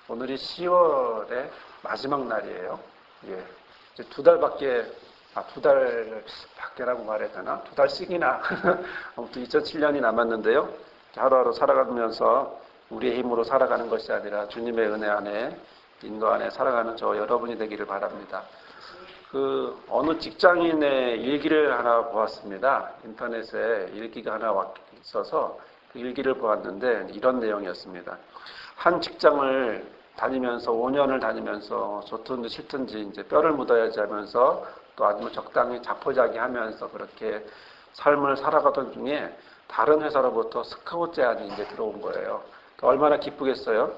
오늘이 10월의 마지막 날이에요. 예. 이제 두 달밖에라고 말해야 되나? 2달씩이나. 아무튼 2007년이 남았는데요. 하루하루 살아가면서 우리의 힘으로 살아가는 것이 아니라 주님의 은혜 안에, 인도 안에 살아가는 저 여러분이 되기를 바랍니다. 어느 직장인의 일기를 하나 보았습니다. 인터넷에 일기가 하나 있어서 그 일기를 보았는데 이런 내용이었습니다. 한 직장을 다니면서 5년을 다니면서 좋든지 싫든지 이제 뼈를 묻어야지 하면서 또 아주 적당히 자포자기하면서 그렇게 삶을 살아가던 중에 다른 회사로부터 스카우트 제안이 이제 들어온 거예요. 얼마나 기쁘겠어요?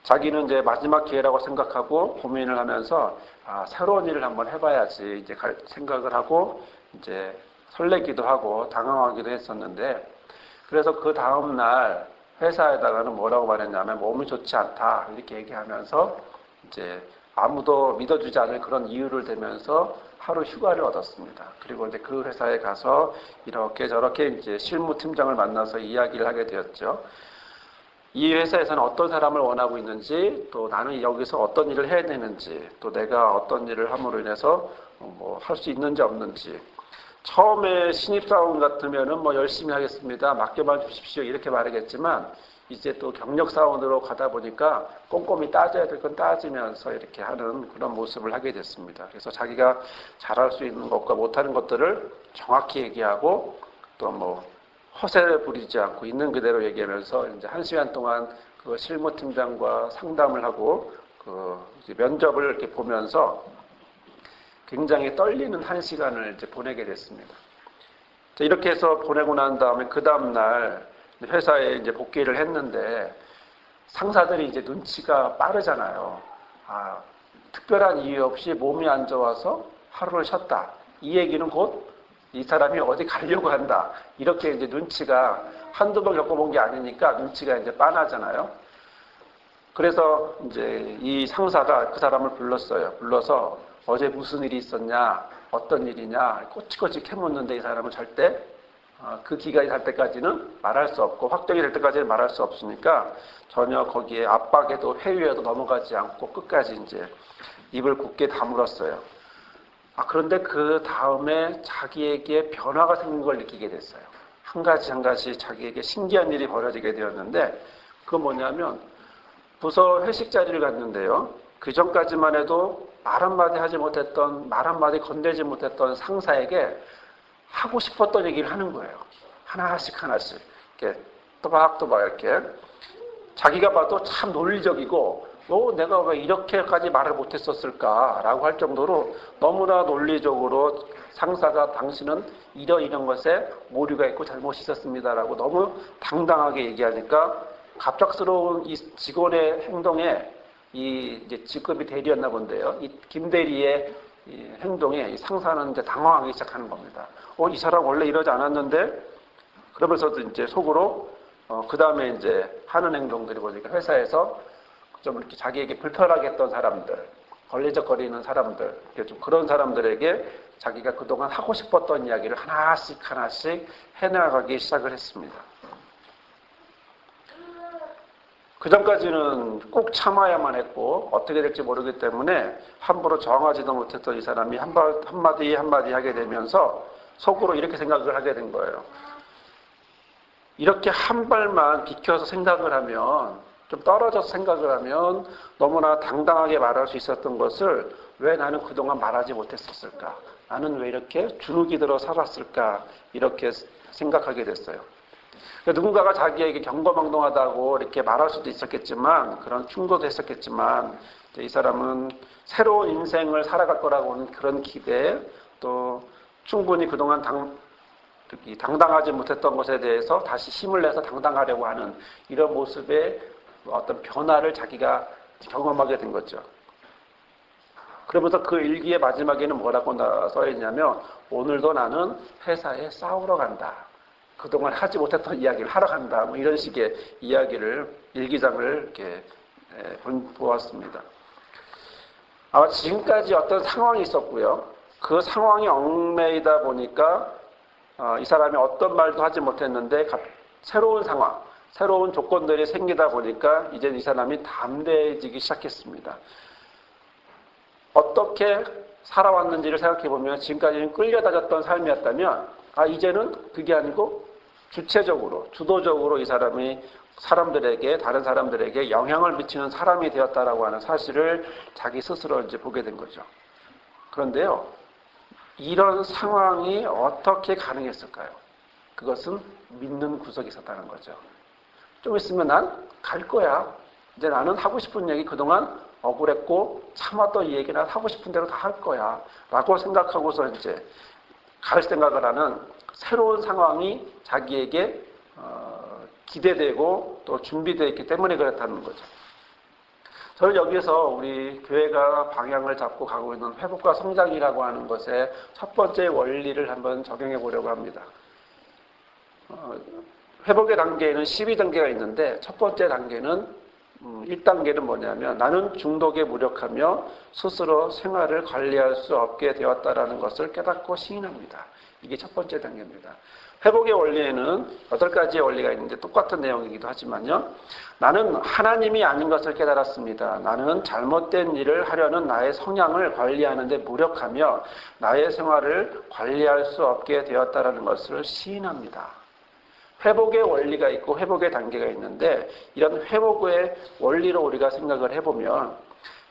자기는 이제 마지막 기회라고 생각하고 고민을 하면서 새로운 일을 한번 해봐야지 이제 생각을 하고 이제 설레기도 하고 당황하기도 했었는데, 그래서 그 다음 날 회사에다가는 뭐라고 말했냐면 몸이 좋지 않다 이렇게 얘기하면서 이제 아무도 믿어주지 않을 그런 이유를 대면서 하루 휴가를 얻었습니다. 그리고 이제 그 회사에 가서 이렇게 저렇게 이제 실무팀장을 만나서 이야기를 하게 되었죠. 이 회사에서는 어떤 사람을 원하고 있는지, 또 나는 여기서 어떤 일을 해야 되는지, 또 내가 어떤 일을 함으로 인해서 할 수 있는지 없는지. 처음에 신입사원 같으면은 열심히 하겠습니다, 맡겨만 주십시오 이렇게 말하겠지만, 이제 또 경력사원으로 가다 보니까 꼼꼼히 따져야 될 건 따지면서 이렇게 하는 그런 모습을 하게 됐습니다. 그래서 자기가 잘할 수 있는 것과 못하는 것들을 정확히 얘기하고, 또 허세를 부리지 않고 있는 그대로 얘기하면서 이제 1시간 동안 그 실무팀장과 상담을 하고 이제 면접을 이렇게 보면서 굉장히 떨리는 1시간을 이제 보내게 됐습니다. 이렇게 해서 보내고 난 다음에 그 다음날 회사에 이제 복귀를 했는데, 상사들이 이제 눈치가 빠르잖아요. 특별한 이유 없이 몸이 안 좋아서 하루를 쉬었다. 이 얘기는 곧 이 사람이 어디 가려고 한다. 이렇게 이제 눈치가 한두 번 겪어본 게 아니니까 눈치가 이제 빤하잖아요. 그래서 이제 이 상사가 그 사람을 불렀어요. 불러서 어제 무슨 일이 있었냐, 어떤 일이냐, 꼬치꼬치 캐묻는데 이 사람은 절대 그 기간이 갈 때까지는 말할 수 없고, 확정이 될 때까지는 말할 수 없으니까 전혀 거기에 압박에도 회유에도 넘어가지 않고 끝까지 이제 입을 굳게 다물었어요. 그런데 그 다음에 자기에게 변화가 생긴 걸 느끼게 됐어요. 한 가지 자기에게 신기한 일이 벌어지게 되었는데, 그건 뭐냐면 부서 회식 자리를 갔는데요. 그 전까지만 해도 말 한마디 하지 못했던, 말 한마디 건네지 못했던 상사에게 하고 싶었던 얘기를 하는 거예요. 하나씩 이렇게 또박또박 이렇게. 자기가 봐도 참 논리적이고 내가 왜 이렇게까지 말을 못했었을까라고 할 정도로 너무나 논리적으로 상사가 당신은 이런 것에 오류가 있고 잘못이 있었습니다라고 너무 당당하게 얘기하니까 갑작스러운 이 직원의 행동에 이제 직급이 대리였나 본데요. 이 김 대리의 이 행동에 이 상사는 이제 당황하기 시작하는 겁니다. 이 사람 원래 이러지 않았는데? 그러면서도 이제 속으로 그 다음에 이제 하는 행동들이 보니까 회사에서 좀 이렇게 자기에게 불편하게 했던 사람들, 걸리적거리는 사람들, 좀 그런 사람들에게 자기가 그동안 하고 싶었던 이야기를 하나씩 해나가기 시작을 했습니다. 그 전까지는 꼭 참아야만 했고 어떻게 될지 모르기 때문에 함부로 저항하지도 못했던 이 사람이 한마디 하게 되면서 속으로 이렇게 생각을 하게 된 거예요. 이렇게 한 발만 비켜서 생각을 하면, 좀 떨어져서 생각을 하면 너무나 당당하게 말할 수 있었던 것을 왜 나는 그동안 말하지 못했었을까? 나는 왜 이렇게 주눅이 들어 살았을까? 이렇게 생각하게 됐어요. 누군가가 자기에게 경거망동하다고 이렇게 말할 수도 있었겠지만, 그런 충고도 했었겠지만, 이 사람은 새로운 인생을 살아갈 거라고 하는 그런 기대에, 또 충분히 그동안 당당하지 못했던 것에 대해서 다시 힘을 내서 당당하려고 하는 이런 모습의 어떤 변화를 자기가 경험하게 된 거죠. 그러면서 그 일기의 마지막에는 뭐라고 써 있냐면, 오늘도 나는 회사에 싸우러 간다. 그동안 하지 못했던 이야기를 하러 간다. 이런 식의 이야기를, 일기장을 이렇게 보았습니다. 지금까지 어떤 상황이 있었고요. 그 상황이 얽매이다 보니까 이 사람이 어떤 말도 하지 못했는데 새로운 상황, 새로운 조건들이 생기다 보니까 이제 이 사람이 담대해지기 시작했습니다. 어떻게 살아왔는지를 생각해 보면 지금까지는 끌려다녔던 삶이었다면 이제는 그게 아니고 주체적으로, 주도적으로 이 사람이 다른 사람들에게 영향을 미치는 사람이 되었다라고 하는 사실을 자기 스스로 이제 보게 된 거죠. 그런데요, 이런 상황이 어떻게 가능했을까요? 그것은 믿는 구석이 있었다는 거죠. 좀 있으면 난 갈 거야. 이제 나는 하고 싶은 얘기 그동안 억울했고 참았던 이 얘기 난 하고 싶은 대로 다 할 거야. 라고 생각하고서 이제 갈 생각을 하는 새로운 상황이 자기에게 기대되고 또 준비되어 있기 때문에 그렇다는 거죠. 저는 여기에서 우리 교회가 방향을 잡고 가고 있는 회복과 성장이라고 하는 것의 첫 번째 원리를 한번 적용해 보려고 합니다. 회복의 단계에는 12단계가 있는데 첫 번째 단계는 1단계는 뭐냐면 나는 중독에 무력하며 스스로 생활을 관리할 수 없게 되었다라는 것을 깨닫고 시인합니다. 이게 첫 번째 단계입니다. 회복의 원리에는 8가지의 원리가 있는데 똑같은 내용이기도 하지만요. 나는 하나님이 아닌 것을 깨달았습니다. 나는 잘못된 일을 하려는 나의 성향을 관리하는 데 무력하며 나의 생활을 관리할 수 없게 되었다라는 것을 시인합니다. 회복의 원리가 있고 회복의 단계가 있는데 이런 회복의 원리로 우리가 생각을 해보면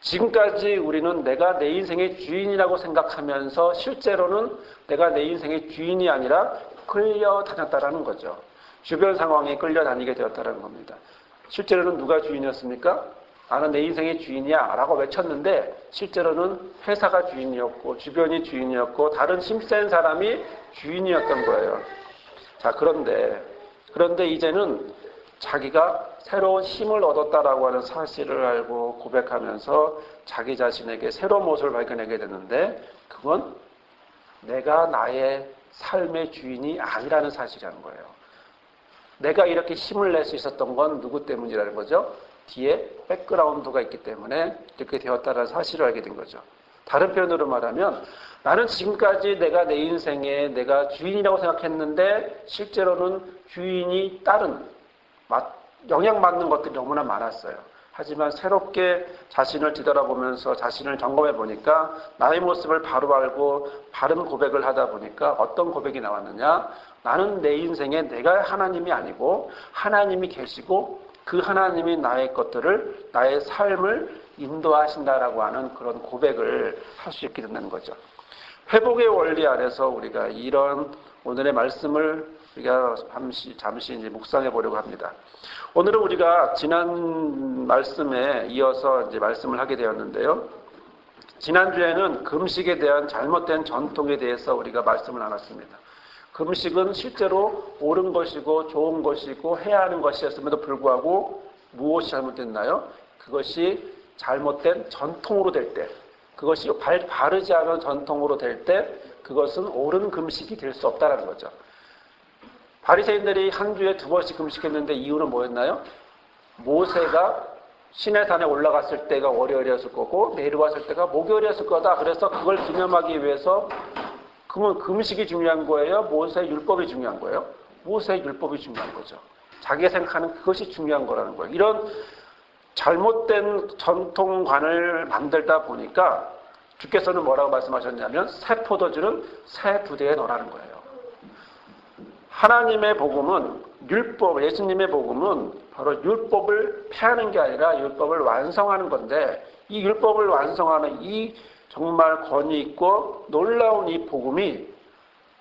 지금까지 우리는 내가 내 인생의 주인이라고 생각하면서 실제로는 내가 내 인생의 주인이 아니라 끌려다녔다라는 거죠. 주변 상황에 끌려다니게 되었다는 겁니다. 실제로는 누가 주인이었습니까? 나는 내 인생의 주인이야 라고 외쳤는데 실제로는 회사가 주인이었고 주변이 주인이었고 다른 힘센 사람이 주인이었던 거예요. 자, 그런데 이제는 자기가 새로운 힘을 얻었다라고 하는 사실을 알고 고백하면서 자기 자신에게 새로운 모습을 발견하게 되는데 그건 내가 나의 삶의 주인이 아니라는 사실이라는 거예요. 내가 이렇게 힘을 낼 수 있었던 건 누구 때문이라는 거죠? 뒤에 백그라운드가 있기 때문에 이렇게 되었다는 사실을 알게 된 거죠. 다른 표현으로 말하면 나는 지금까지 내가 내 인생에 내가 주인이라고 생각했는데 실제로는 주인이 다른 영향받는 것들이 너무나 많았어요. 하지만 새롭게 자신을 뒤돌아보면서 자신을 점검해 보니까 나의 모습을 바로 알고 바른 고백을 하다 보니까 어떤 고백이 나왔느냐? 나는 내 인생에 내가 하나님이 아니고 하나님이 계시고 그 하나님이 나의 것들을 나의 삶을 인도하신다라고 하는 그런 고백을 할 수 있게 된다는 거죠. 회복의 원리 안에서 우리가 이런 오늘의 말씀을 우리가 잠시 이제 묵상해 보려고 합니다. 오늘은 우리가 지난 말씀에 이어서 이제 말씀을 하게 되었는데요. 지난주에는 금식에 대한 잘못된 전통에 대해서 우리가 말씀을 나눴습니다. 금식은 실제로 옳은 것이고 좋은 것이고 해야 하는 것이었음에도 불구하고 무엇이 잘못됐나요? 그것이 잘못된 전통으로 될 때, 그것이 바르지 않은 전통으로 될 때 그것은 옳은 금식이 될 수 없다는 거죠. 바리새인들이 한 주에 2번씩 금식했는데 이유는 뭐였나요? 모세가 시내산에 올라갔을 때가 월요일이었을 거고 내려왔을 때가 목요일이었을 거다. 그래서 그걸 기념하기 위해서 그러면 금식이 중요한 거예요? 모세의 율법이 중요한 거예요? 모세의 율법이 중요한 거죠. 자기가 생각하는 그것이 중요한 거라는 거예요. 이런 잘못된 전통관을 만들다 보니까 주께서는 뭐라고 말씀하셨냐면 새 포도주는 새 부대에 넣으라는 거예요. 하나님의 복음은 율법, 예수님의 복음은 바로 율법을 폐하는 게 아니라 율법을 완성하는 건데 이 율법을 완성하는 이 정말 권위 있고 놀라운 이 복음이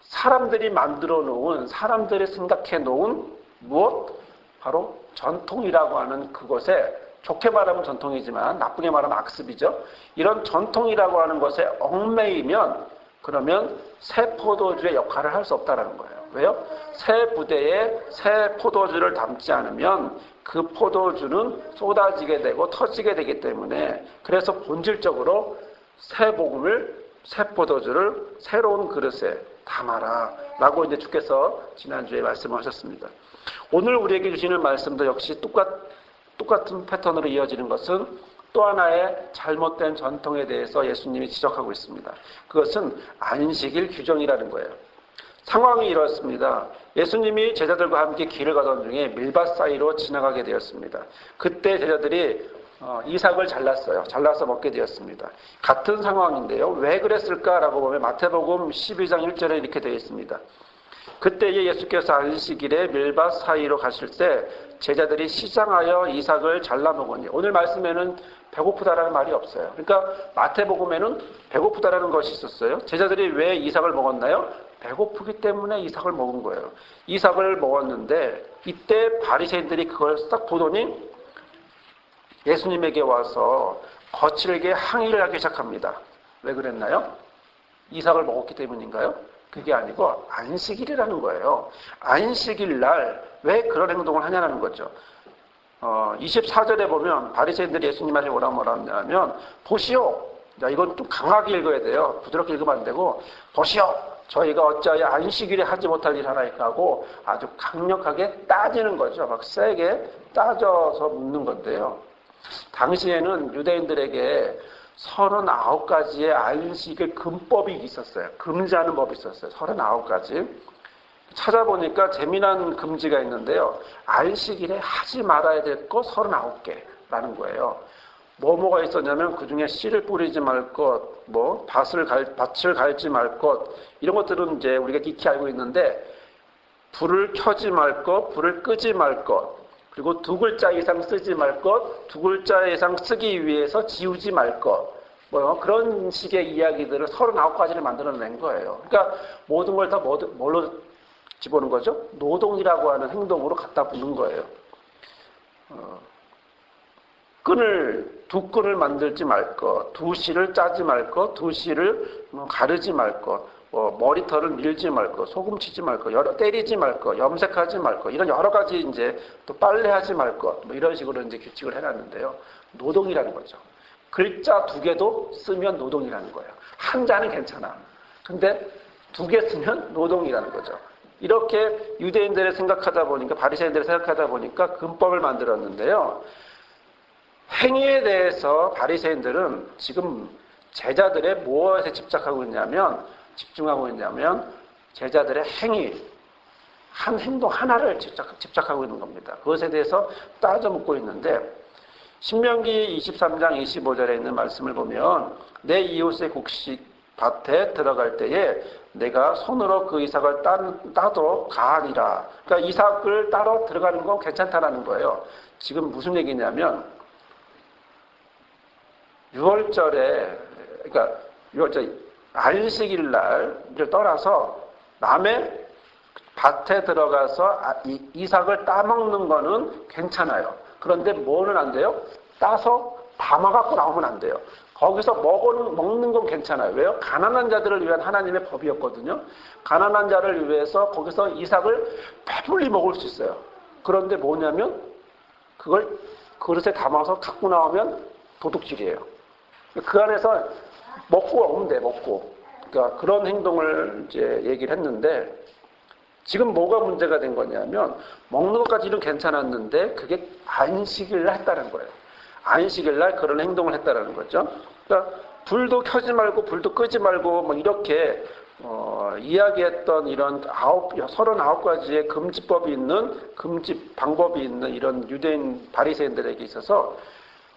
사람들이 만들어 놓은, 사람들이 생각해 놓은 무엇? 바로 전통이라고 하는 그것에 좋게 말하면 전통이지만 나쁘게 말하면 악습이죠. 이런 전통이라고 하는 것에 얽매이면 그러면 새 포도주의 역할을 할 수 없다는 거예요. 왜요? 새 부대에 새 포도주를 담지 않으면 그 포도주는 쏟아지게 되고 터지게 되기 때문에 그래서 본질적으로 새 복음을, 새 포도주를 새로운 그릇에 담아라 라고 이제 주께서 지난주에 말씀하셨습니다. 오늘 우리에게 주시는 말씀도 역시 똑같은 패턴으로 이어지는 것은 또 하나의 잘못된 전통에 대해서 예수님이 지적하고 있습니다. 그것은 안식일 규정이라는 거예요. 상황이 이렇습니다. 예수님이 제자들과 함께 길을 가던 중에 밀밭 사이로 지나가게 되었습니다. 그때 제자들이 이삭을 잘랐어요. 잘라서 먹게 되었습니다. 같은 상황인데요. 왜 그랬을까라고 보면 마태복음 12장 1절에 이렇게 되어 있습니다. 그때에 예수께서 안식일에 밀밭 사이로 가실 때 제자들이 시장하여 이삭을 잘라 먹으니, 오늘 말씀에는 배고프다라는 말이 없어요. 그러니까 마태복음에는 배고프다라는 것이 있었어요. 제자들이 왜 이삭을 먹었나요? 배고프기 때문에 이삭을 먹은 거예요. 이삭을 먹었는데 이때 바리새인들이 그걸 싹 보더니 예수님에게 와서 거칠게 항의를 하기 시작합니다. 왜 그랬나요? 이삭을 먹었기 때문인가요? 그게 아니고 안식일이라는 거예요. 안식일 날 왜 그런 행동을 하냐는 거죠. 24절에 보면 바리새인들이 예수님한테 뭐라 하냐면, 보시오. 자, 이건 좀 강하게 읽어야 돼요. 부드럽게 읽으면 안 되고, 보시오. 저희가 어찌하여 안식일에 하지 못할 일 하나이까 하고 아주 강력하게 따지는 거죠. 막 세게 따져서 묻는 건데요. 당시에는 유대인들에게 39가지의 안식일 금법이 있었어요. 금지하는 법이 있었어요. 39가지. 찾아보니까 재미난 금지가 있는데요. 안식일에 하지 말아야 될 것 39개라는 거예요. 뭐가 있었냐면 그 중에 씨를 뿌리지 말 것, 밭을 갈지 말 것, 이런 것들은 이제 우리가 익히 알고 있는데, 불을 켜지 말 것, 불을 끄지 말 것, 그리고 2글자 이상 쓰지 말 것, 2글자 이상 쓰기 위해서 지우지 말 것, 그런 식의 이야기들을 39가지를 만들어낸 거예요. 그러니까 모든 걸 다 뭘로 집어넣은 거죠? 노동이라고 하는 행동으로 갖다 붙는 거예요. 두 끈을 만들지 말 것, 2실을 짜지 말 것, 2실을 가르지 말 것, 머리털을 밀지 말 것, 소금 치지 말 것, 때리지 말 것, 염색하지 말 것, 이런 여러 가지 이제 또 빨래하지 말 것, 이런 식으로 이제 규칙을 해놨는데요. 노동이라는 거죠. 글자 2개도 쓰면 노동이라는 거예요. 한 자는 괜찮아. 근데 2개 쓰면 노동이라는 거죠. 이렇게 유대인들을 생각하다 보니까, 바리새인들을 생각하다 보니까 금법을 만들었는데요. 행위에 대해서 바리새인들은 지금 제자들의 무엇에 집중하고 있냐면 제자들의 행위, 한 행동 하나를 집착하고 있는 겁니다. 그것에 대해서 따져 묻고 있는데, 신명기 23장 25절에 있는 말씀을 보면, 내 이웃의 곡식 밭에 들어갈 때에 내가 손으로 그 이삭을 따도록 가하니라. 그러니까 이삭을 따러 들어가는 건 괜찮다라는 거예요. 지금 무슨 얘기냐면 6월절에, 그러니까 6월절 안식일 날을 떠나서 남의 밭에 들어가서 이삭을 따먹는 거는 괜찮아요. 그런데 뭐는 안 돼요? 따서 담아갖고 나오면 안 돼요. 거기서 먹는 건 괜찮아요. 왜요? 가난한 자들을 위한 하나님의 법이었거든요. 가난한 자를 위해서 거기서 이삭을 배불리 먹을 수 있어요. 그런데 뭐냐면 그걸 그릇에 담아서 갖고 나오면 도둑질이에요. 그 안에서 먹고 오면 돼, 먹고. 그러니까 그런 행동을 이제 얘기를 했는데, 지금 뭐가 문제가 된 거냐면 먹는 것까지는 괜찮았는데 그게 안식일 날 했다는 거예요. 안식일 날 그런 행동을 했다는 거죠. 그러니까 불도 켜지 말고 불도 끄지 말고 이렇게 이야기했던 이런 39가지의 금지법이 있는, 금지 방법이 있는 이런 유대인 바리새인들에게 있어서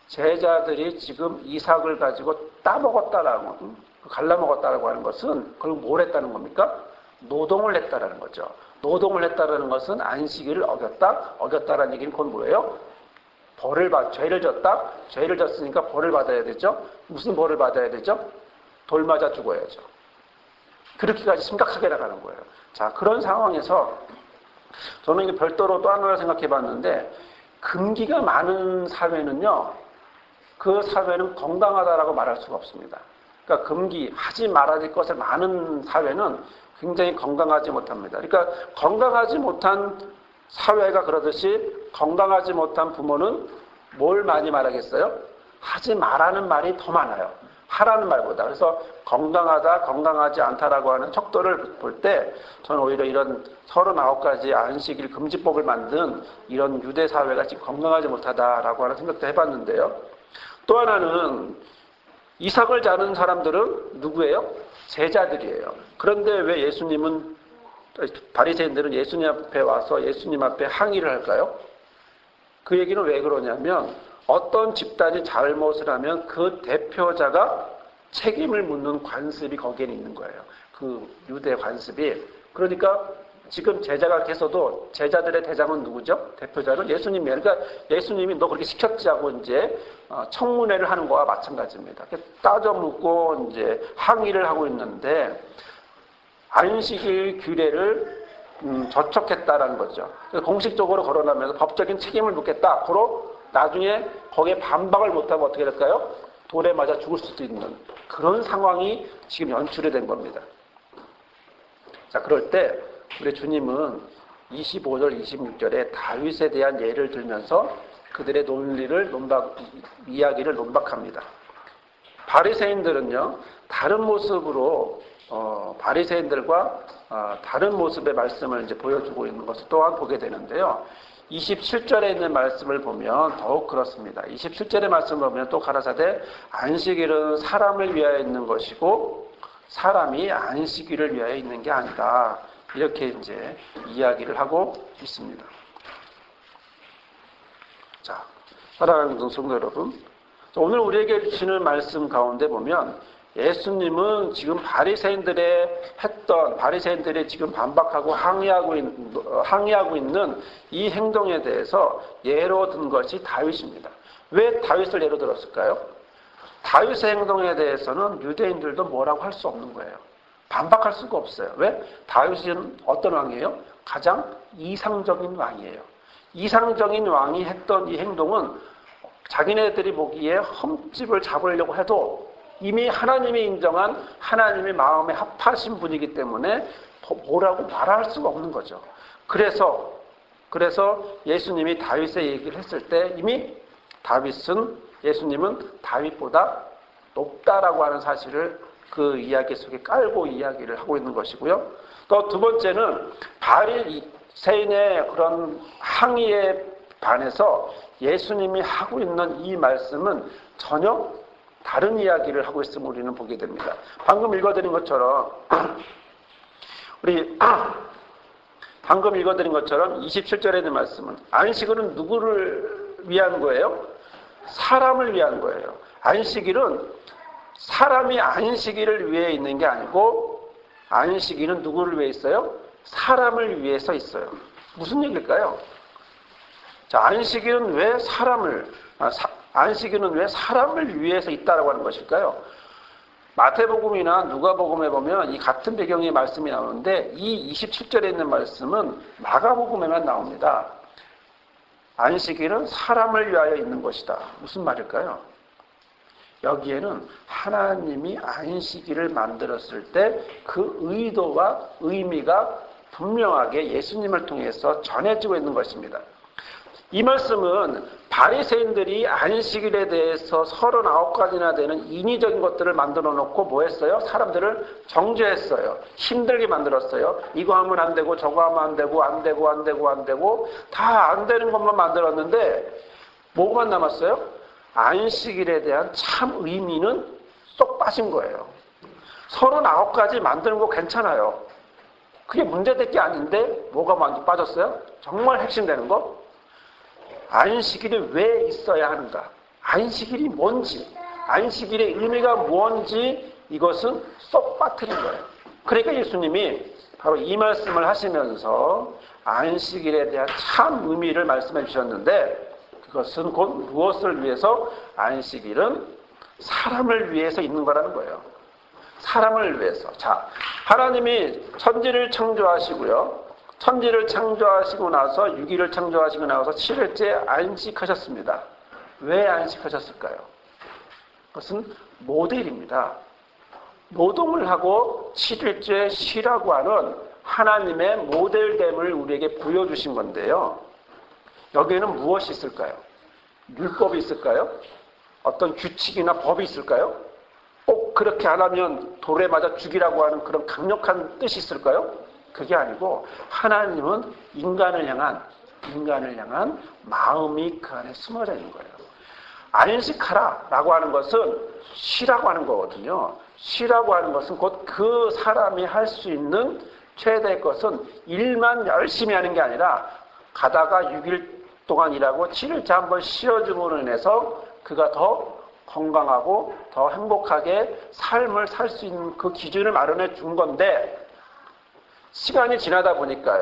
제자들이 지금 이삭을 가지고 따먹었다라고, 갈라먹었다라고 하는 것은 그걸 뭘 했다는 겁니까? 노동을 했다라는 거죠. 노동을 했다라는 것은 안식일을 어겼다라는 얘기는 그건 뭐예요? 죄를 졌다? 죄를 졌으니까 벌을 받아야 되죠? 무슨 벌을 받아야 되죠? 돌 맞아 죽어야죠. 그렇게까지 심각하게 나가는 거예요. 자, 그런 상황에서 저는 이게 별도로 또 하나를 생각해 봤는데, 금기가 많은 사회는요, 그 사회는 건강하다라고 말할 수가 없습니다. 그러니까 하지 말아야 될 것을 많은 사회는 굉장히 건강하지 못합니다. 그러니까 건강하지 못한 사회가 그러듯이 건강하지 못한 부모는 뭘 많이 말하겠어요? 하지 말라는 말이 더 많아요. 하라는 말보다. 그래서 건강하다, 건강하지 않다라고 하는 척도를 볼 때 저는 오히려 이런 39가지 안식일 금지법을 만든 이런 유대 사회가 지금 건강하지 못하다라고 하는 생각도 해봤는데요. 또 하나는 이삭을 자른 사람들은 누구예요? 제자들이에요. 그런데 왜 예수님은 바리새인들은 예수님 앞에 와서 예수님 앞에 항의를 할까요? 그 얘기는 왜 그러냐면 어떤 집단이 잘못을 하면 그 대표자가 책임을 묻는 관습이 거기에 있는 거예요. 그 유대 관습이. 그러니까 지금 제자가 계셔도 제자들의 대장은 누구죠? 대표자는 예수님이에요. 그러니까 예수님이 너 그렇게 시켰지 하고 이제 청문회를 하는 거와 마찬가지입니다. 따져 묻고 이제 항의를 하고 있는데 안식일 규례를 저촉했다라는 거죠. 공식적으로 거론하면서 법적인 책임을 묻겠다. 그로 나중에 거기에 반박을 못하면 어떻게 될까요? 돌에 맞아 죽을 수도 있는 그런 상황이 지금 연출이 된 겁니다. 자, 그럴 때 우리 주님은 25절, 26절에 다윗에 대한 예를 들면서 그들의 이야기를 논박합니다. 바리새인들은요, 다른 모습으로 바리새인들과 다른 모습의 말씀을 이제 보여주고 있는 것을 또한 보게 되는데요. 27절에 있는 말씀을 보면 더욱 그렇습니다. 27절의 말씀을 보면 또 가라사대 안식일은 사람을 위하여 있는 것이고 사람이 안식일을 위하여 있는 게 아니다. 이렇게 이제 이야기를 하고 있습니다. 자, 사랑하는 성도 여러분, 오늘 우리에게 주시는 말씀 가운데 보면 예수님은 지금 바리새인들이 지금 반박하고 항의하고 있는 이 행동에 대해서 예로 든 것이 다윗입니다. 왜 다윗을 예로 들었을까요? 다윗의 행동에 대해서는 유대인들도 뭐라고 할 수 없는 거예요. 반박할 수가 없어요. 왜? 다윗은 어떤 왕이에요? 가장 이상적인 왕이에요. 이상적인 왕이 했던 이 행동은 자기네들이 보기에 흠집을 잡으려고 해도 이미 하나님이 인정한 하나님의 마음에 합하신 분이기 때문에 뭐라고 말할 수가 없는 거죠. 그래서 예수님이 다윗의 얘기를 했을 때 이미 예수님은 다윗보다 높다라고 하는 사실을 그 이야기 속에 깔고 이야기를 하고 있는 것이고요. 또 두 번째는 바리새인의 그런 항의에 반해서 예수님이 하고 있는 이 말씀은 전혀 다른 이야기를 하고 있음을 우리는 보게 됩니다. 방금 읽어드린 것처럼 27절에 있는 말씀은 안식일은 누구를 위한 거예요? 사람을 위한 거예요. 안식일은 사람이 안식일을 위해 있는 게 아니고 안식일은 누구를 위해 있어요? 사람을 위해서 있어요. 무슨 얘기일까요? 자, 안식일은 왜 사람을 위해서 있다라고 하는 것일까요? 마태복음이나 누가복음에 보면 이 같은 배경의 말씀이 나오는데 이 27절에 있는 말씀은 마가복음에만 나옵니다. 안식일은 사람을 위하여 있는 것이다. 무슨 말일까요? 여기에는 하나님이 안식일을 만들었을 때 그 의도와 의미가 분명하게 예수님을 통해서 전해지고 있는 것입니다. 이 말씀은 바리새인들이 안식일에 대해서 39가지나 되는 인위적인 것들을 만들어 놓고 뭐 했어요? 사람들을 정죄했어요. 힘들게 만들었어요. 이거 하면 안 되고 저거 하면 안 되고 안 되고 다 안 되는 것만 만들었는데 뭐만 남았어요? 안식일에 대한 참 의미는 쏙 빠진 거예요. 39가지 만드는 거 괜찮아요. 그게 문제될 게 아닌데 뭐가 많이 빠졌어요? 정말 핵심되는 거? 안식일이 왜 있어야 하는가? 안식일이 뭔지, 안식일의 의미가 뭔지 이것은 쏙 빠뜨린 거예요. 그러니까 예수님이 바로 이 말씀을 하시면서 안식일에 대한 참 의미를 말씀해 주셨는데 그것은 곧 무엇을 위해서? 안식일은 사람을 위해서 있는 거라는 거예요. 사람을 위해서. 자, 하나님이 천지를 창조하시고요. 천지를 창조하시고 나서 6일을 창조하시고 나서 7일째 안식하셨습니다. 왜 안식하셨을까요? 그것은 모델입니다. 노동을 하고 7일째 쉬라고 하는 하나님의 모델됨을 우리에게 보여주신 건데요. 여기에는 무엇이 있을까요? 율법이 있을까요? 어떤 규칙이나 법이 있을까요? 꼭 그렇게 안 하면 돌에 맞아 죽이라고 하는 그런 강력한 뜻이 있을까요? 그게 아니고 하나님은 인간을 향한 마음이 그 안에 숨어져 있는 거예요. 안식하라라고 하는 것은 쉬라고 하는 거거든요. 쉬라고 하는 것은 곧 그 사람이 할 수 있는 최대의 것은 일만 열심히 하는 게 아니라 가다가 6일 동안 일하고 7일째 한번 쉬어줌으로 인해서 그가 더 건강하고 더 행복하게 삶을 살 수 있는 그 기준을 마련해 준 건데, 시간이 지나다 보니까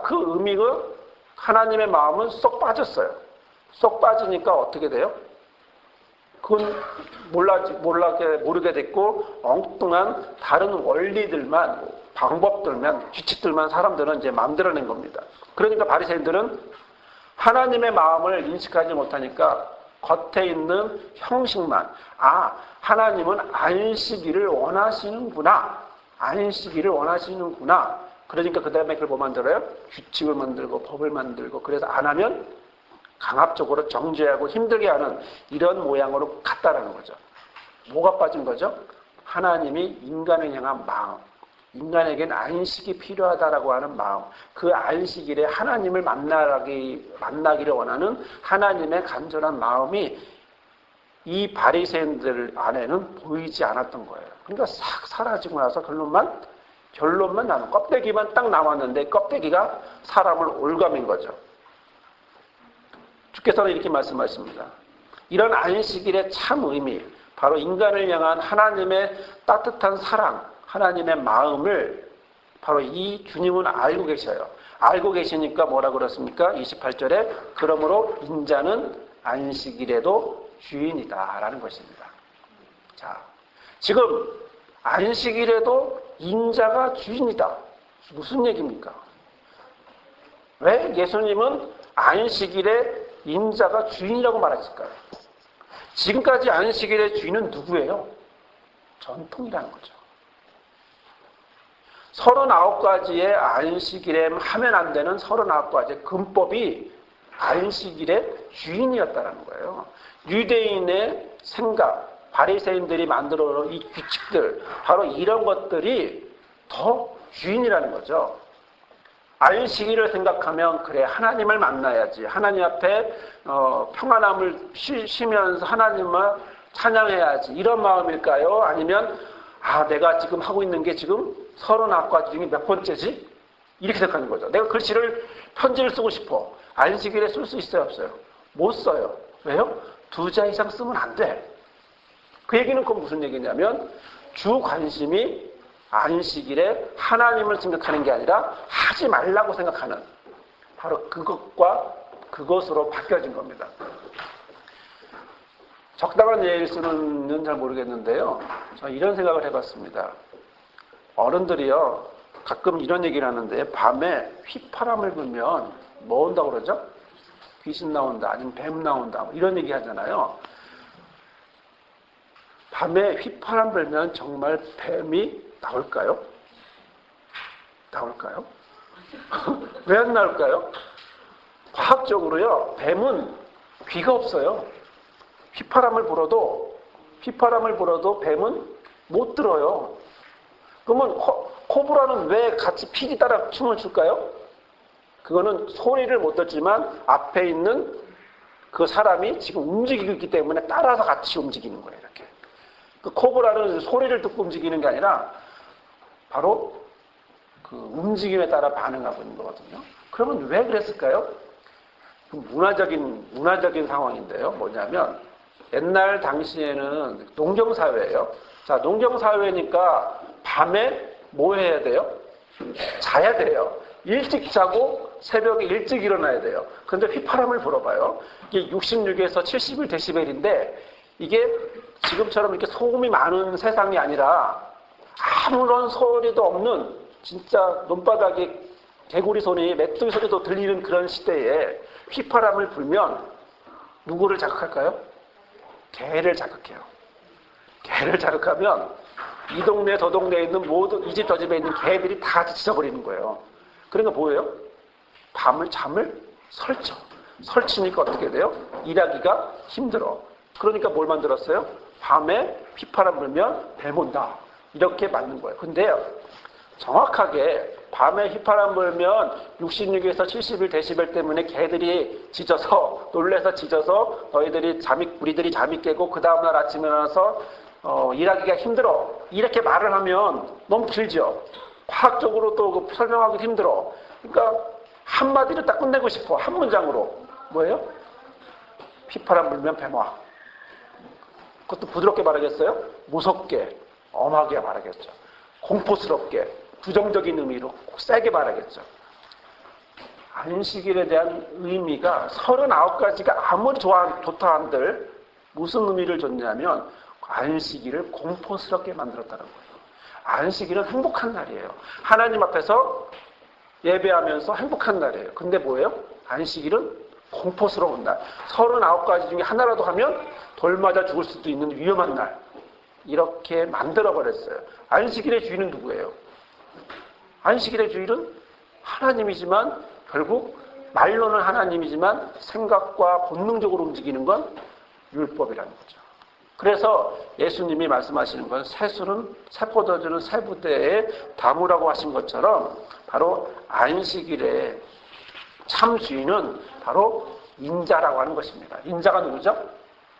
그 의미가 하나님의 마음은 쏙 빠졌어요. 쏙 빠지니까 어떻게 돼요? 그건 모르게 됐고, 엉뚱한 다른 원리들만, 방법들만, 규칙들만 사람들은 이제 만들어낸 겁니다. 그러니까 바리새인들은 하나님의 마음을 인식하지 못하니까 겉에 있는 형식만, 하나님은 안식일을 원하시는구나. 그러니까 그 다음에 그걸 뭐 만들어요? 규칙을 만들고 법을 만들고, 그래서 안 하면 강압적으로 정죄하고 힘들게 하는 이런 모양으로 갔다라는 거죠. 뭐가 빠진 거죠? 하나님이 인간을 향한 마음, 인간에겐 안식이 필요하다라고 하는 마음, 그 안식일에 하나님을 만나기를 원하는 하나님의 간절한 마음이 이 바리새인들 안에는 보이지 않았던 거예요. 그러니까 싹 사라지고 나서 결론만 남은, 껍데기만 딱 남았는데 껍데기가 사람을 올가민 거죠. 주께서는 이렇게 말씀하십니다. 이런 안식일의 참 의미, 바로 인간을 향한 하나님의 따뜻한 사랑, 하나님의 마음을 바로 이 주님은 알고 계셔요. 알고 계시니까 뭐라 그렇습니까? 28절에 그러므로 인자는 안식일에도 주인이다라는 것입니다. 자, 지금 안식일에도 인자가 주인이다. 무슨 얘기입니까? 왜 예수님은 안식일에 인자가 주인이라고 말했을까요? 지금까지 안식일의 주인은 누구예요? 전통이라는 거죠. 39가지의 안식일에 하면 안 되는 39가지의 금법이 안식일의 주인이었다는 거예요. 유대인의 생각, 바리새인들이 만들어 놓은 이 규칙들, 바로 이런 것들이 더 주인이라는 거죠. 안식일을 생각하면 그래, 하나님을 만나야지, 하나님 앞에 평안함을 쉬면서 하나님을 찬양해야지, 이런 마음일까요? 아니면 내가 지금 하고 있는 게 지금 39가지 중에 몇 번째지? 이렇게 생각하는 거죠. 내가 편지를 쓰고 싶어. 안식일에 쓸 수 있어요, 없어요? 못 써요. 왜요? 2자 이상 쓰면 안 돼. 그 얘기는 그건 무슨 얘기냐면 주 관심이 안식일에 하나님을 생각하는 게 아니라 하지 말라고 생각하는, 바로 그것으로 바뀌어진 겁니다. 적당한 예일수는 잘 모르겠는데요. 저 이런 생각을 해봤습니다. 어른들이요, 가끔 이런 얘기를 하는데, 밤에 휘파람을 불면 뭐 온다고 그러죠? 귀신 나온다, 아니면 뱀 나온다, 이런 얘기 하잖아요. 밤에 휘파람 불면 정말 뱀이 나올까요? 왜 안 나올까요? 과학적으로요, 뱀은 귀가 없어요. 휘파람을 불어도 뱀은 못 들어요. 그러면 코브라는 왜 같이 피리 따라 춤을 출까요? 그거는 소리를 못 듣지만 앞에 있는 그 사람이 지금 움직이고 있기 때문에 따라서 같이 움직이는 거예요. 이렇게. 그 코브라는 소리를 듣고 움직이는 게 아니라 바로 그 움직임에 따라 반응하고 있는 거거든요. 그러면 왜 그랬을까요? 그 문화적인 상황인데요. 뭐냐면 옛날 당시에는 농경사회예요. 자, 농경사회니까 밤에 뭐 해야 돼요? 자야 돼요. 일찍 자고 새벽에 일찍 일어나야 돼요. 그런데 휘파람을 불어봐요. 이게 66에서 71데시벨인데 이게 지금처럼 이렇게 소음이 많은 세상이 아니라 아무런 소리도 없는, 진짜 논바닥에 개구리 소리, 메뚜기 소리도 들리는 그런 시대에 휘파람을 불면 누구를 자극할까요? 개를 자극해요. 개를 자극하면 이 동네 저 동네에 있는 모든, 이 집 저 집에 있는 개들이 다 같이 짖어버리는 거예요. 그러니까 뭐예요? 잠을 설치니까 어떻게 돼요? 일하기가 힘들어. 그러니까 뭘 만들었어요? 밤에 휘파람 불면 뱀 온다, 이렇게 만든 거예요. 근데요, 정확하게 밤에 휘파람 불면 66에서 71데시벨 때문에 개들이 짖어서, 놀래서 짖어서 우리들이 잠이 깨고 그 다음날 아침에 일어나서 일하기가 힘들어, 이렇게 말을 하면 너무 길죠. 과학적으로 또 설명하기 힘들어. 그러니까 한마디로 딱 끝내고 싶어. 한 문장으로. 뭐예요? 휘파람 불면 뱀와. 그것도 부드럽게 말하겠어요? 무섭게, 엄하게 말하겠죠. 공포스럽게, 부정적인 의미로 세게 말하겠죠. 안식일에 대한 의미가 39가지가 아무리 좋다 한들 무슨 의미를 줬냐면 안식일을 공포스럽게 만들었다는 거예요. 안식일은 행복한 날이에요. 하나님 앞에서 예배하면서 행복한 날이에요. 근데 뭐예요? 안식일은 공포스러운 날. 39가지 중에 하나라도 하면 돌 맞아 죽을 수도 있는 위험한 날. 이렇게 만들어버렸어요. 안식일의 주인은 누구예요? 안식일의 주인은 하나님이지만 결국 말로는 하나님이지만 생각과 본능적으로 움직이는 건 율법이라는 거죠. 그래서 예수님이 말씀하시는 건 새술은 새포도주는 새부대에 담으라고 하신 것처럼 바로 안식일의 참 주인은 바로 인자라고 하는 것입니다. 인자가 누구죠?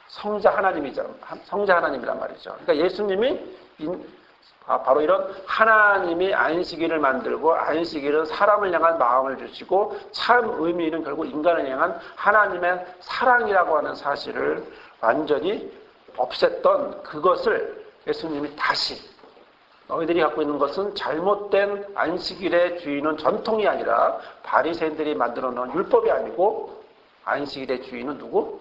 성자 하나님이란 말이죠. 그러니까 예수님이 바로 이런 하나님이 안식일을 만들고 안식일은 사람을 향한 마음을 주시고 참 의미는 결국 인간을 향한 하나님의 사랑이라고 하는 사실을 완전히 없앴던 그것을 예수님이 다시 너희들이 갖고 있는 것은 잘못된 안식일의 주인은 전통이 아니라 바리새인들이 만들어 놓은 율법이 아니고 안식일의 주인은 누구?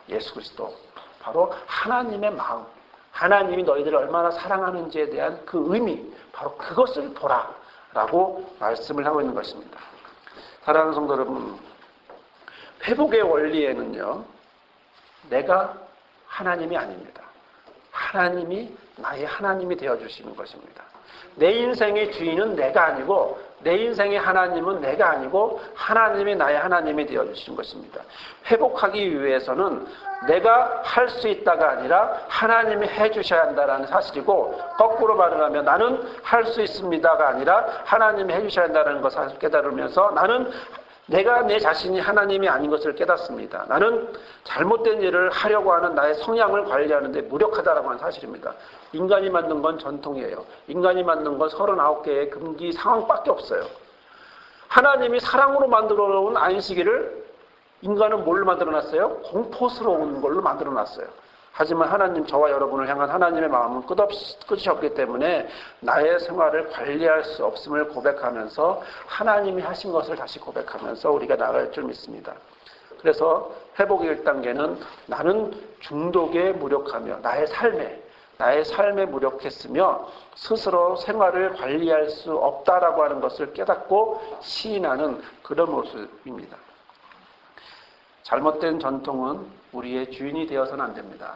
예수 그리스도. 바로 하나님의 마음. 하나님이 너희들을 얼마나 사랑하는지에 대한 그 의미, 바로 그것을 보라라고 말씀을 하고 있는 것입니다. 사랑하는 성도 여러분, 회복의 원리에는요, 내가 하나님이 아닙니다. 하나님이 나의 하나님이 되어주시는 것입니다. 내 인생의 주인은 내가 아니고 내 인생의 하나님은 내가 아니고 하나님이 나의 하나님이 되어주시는 것입니다. 회복하기 위해서는 내가 할 수 있다가 아니라 하나님이 해주셔야 한다는 사실이고 거꾸로 말을 하면 나는 할 수 있습니다가 아니라 하나님이 해주셔야 한다는 것을 깨달으면서 나는 내가 내 자신이 하나님이 아닌 것을 깨닫습니다. 나는 잘못된 일을 하려고 하는 나의 성향을 관리하는데 무력하다라고 하는 사실입니다. 인간이 만든 건 전통이에요. 인간이 만든 건 39개의 금기 상황밖에 없어요. 하나님이 사랑으로 만들어 놓은 안식일을 인간은 뭘로 만들어놨어요? 공포스러운 걸로 만들어놨어요. 하지만 하나님, 저와 여러분을 향한 하나님의 마음은 끝이 없기 때문에 나의 생활을 관리할 수 없음을 고백하면서 하나님이 하신 것을 다시 고백하면서 우리가 나갈 줄 믿습니다. 그래서 회복의 1단계는 나는 중독에 무력하며 나의 삶에 무력했으며 스스로 생활을 관리할 수 없다라고 하는 것을 깨닫고 시인하는 그런 모습입니다. 잘못된 전통은 우리의 주인이 되어서는 안 됩니다.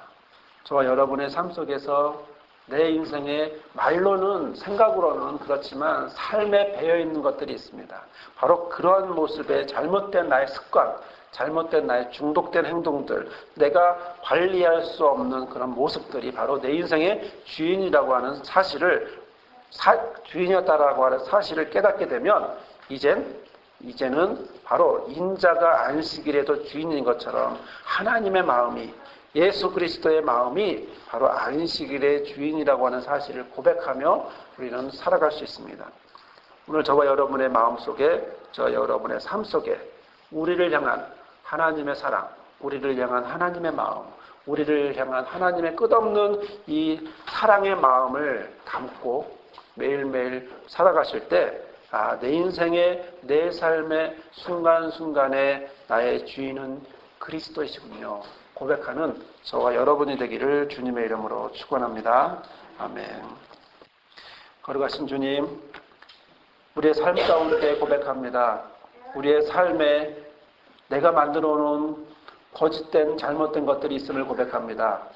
저와 여러분의 삶 속에서 내 인생에 말로는 생각으로는 그렇지만 삶에 배어있는 것들이 있습니다. 바로 그러한 모습에 잘못된 나의 습관, 잘못된 나의 중독된 행동들, 내가 관리할 수 없는 그런 모습들이 바로 내 인생의 주인이라고 하는 사실을 주인이었다라고 하는 사실을 깨닫게 되면 이제는 바로 인자가 안식일에도 주인인 것처럼 하나님의 마음이 예수 그리스도의 마음이 바로 안식일의 주인이라고 하는 사실을 고백하며 우리는 살아갈 수 있습니다. 오늘 저와 여러분의 마음 속에, 저와 여러분의 삶 속에 우리를 향한 하나님의 사랑, 우리를 향한 하나님의 마음, 우리를 향한 하나님의 끝없는 이 사랑의 마음을 담고 매일매일 살아가실 때 내 인생의, 내 삶의 순간순간에 나의 주인은 그리스도이시군요. 고백하는 저와 여러분이 되기를 주님의 이름으로 축원합니다. 아멘. 거룩하신 주님, 우리의 삶 가운데 고백합니다. 우리의 삶에 내가 만들어 놓은 거짓된 잘못된 것들이 있음을 고백합니다.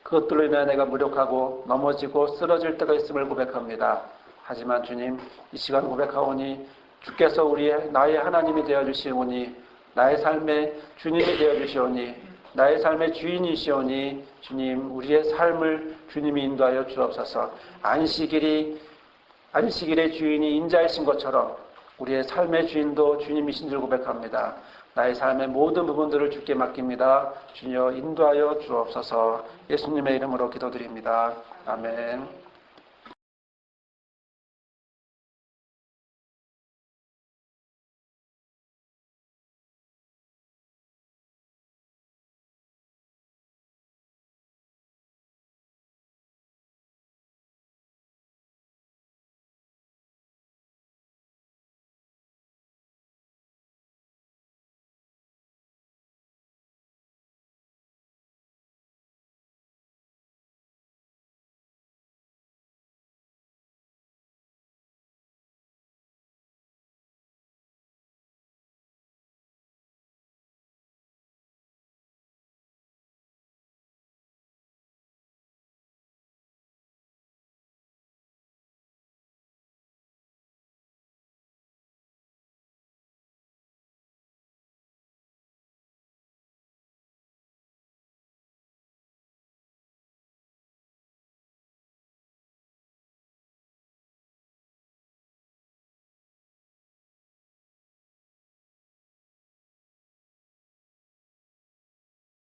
그것들로 인해 내가 무력하고 넘어지고 쓰러질 때가 있음을 고백합니다. 하지만 주님, 이 시간 고백하오니 주께서 나의 하나님이 되어주시오니 나의 삶의 주님이 되어주시오니 나의 삶의 주인이시오니 주님, 우리의 삶을 주님이 인도하여 주옵소서. 안식일의 주인이 인자이신 것처럼 우리의 삶의 주인도 주님이신 줄 고백합니다. 나의 삶의 모든 부분들을 주께 맡깁니다. 주여 인도하여 주옵소서. 예수님의 이름으로 기도드립니다. 아멘.